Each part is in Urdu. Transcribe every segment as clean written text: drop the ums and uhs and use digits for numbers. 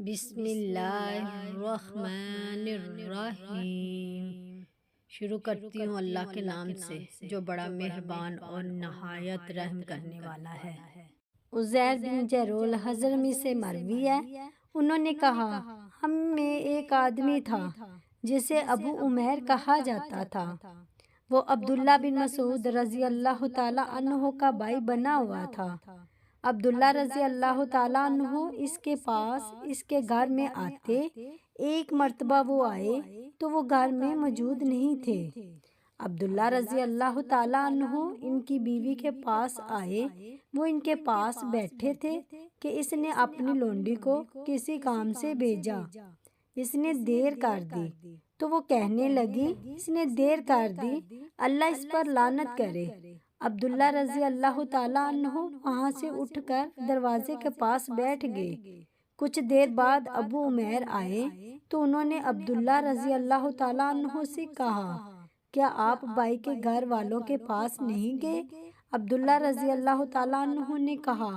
بسم اللہ الرحمن الرحیم۔ شروع کرتی ہوں اللہ کے نام سے جو بڑا مہربان اور نہایت رحم کرنے والا ہے۔ عزیر بن جرول حضرمی سے مروی ہے، انہوں نے کہا ہم میں ایک آدمی تھا جسے ابو عمیر کہا جاتا تھا۔ وہ عبداللہ بن مسعود رضی اللہ تعالیٰ عنہ کا بھائی بنا ہوا تھا۔ عبداللہ رضی اللہ تعالیٰ عنہ اس کے پاس اس کے گھر میں آتے، ایک مرتبہ وہ آئے تو وہ گھر میں موجود نہیں تھے۔ عبداللہ رضی اللہ تعالیٰ عنہ ان کی بیوی کے پاس آئے، وہ ان کے پاس بیٹھے تھے کہ اس نے اپنی لونڈی کو کسی کام سے بھیجا، اس نے دیر کر دی، تو وہ کہنے لگی اس نے دیر کر دی، اللہ اس پر لعنت کرے۔ عبداللہ رضی اللہ تعالیٰ عنہ وہاں سے اٹھ کر دروازے کے پاس بیٹھ گئے۔ کچھ دیر بعد ابو عمیر آئے تو انہوں نے عبداللہ رضی اللہ تعالیٰ عنہ سے کہا کیا آپ بھائی کے گھر والوں کے پاس نہیں گئے؟ عبداللہ رضی اللہ تعالیٰ عنہ نے کہا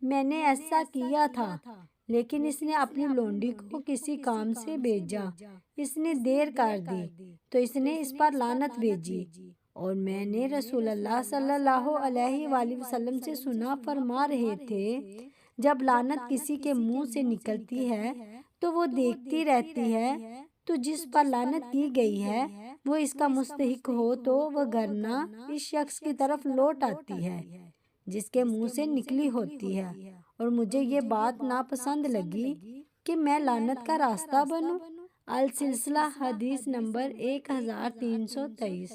میں نے ایسا کیا تھا، لیکن اس نے اپنی لونڈی کو کسی کام سے بھیجا، اس نے دیر کر دی تو اس نے اس پر لعنت بھیجی، اور میں نے رسول اللہ صلی اللہ علیہ وآلہ وسلم سے سنا فرما رہے تھے جب لعنت کسی کے منہ سے نکلتی ہے تو وہ دیکھتی رہتی ہے، تو جس پر لعنت کی گئی ہے وہ اس کا مستحق ہو تو وہ گرنا اس شخص کی طرف لوٹ آتی ہے جس کے منہ سے نکلی ہوتی ہے، اور مجھے یہ بات ناپسند لگی کہ میں لعنت کا راستہ بنوں۔ السلسلہ حدیث نمبر 1323۔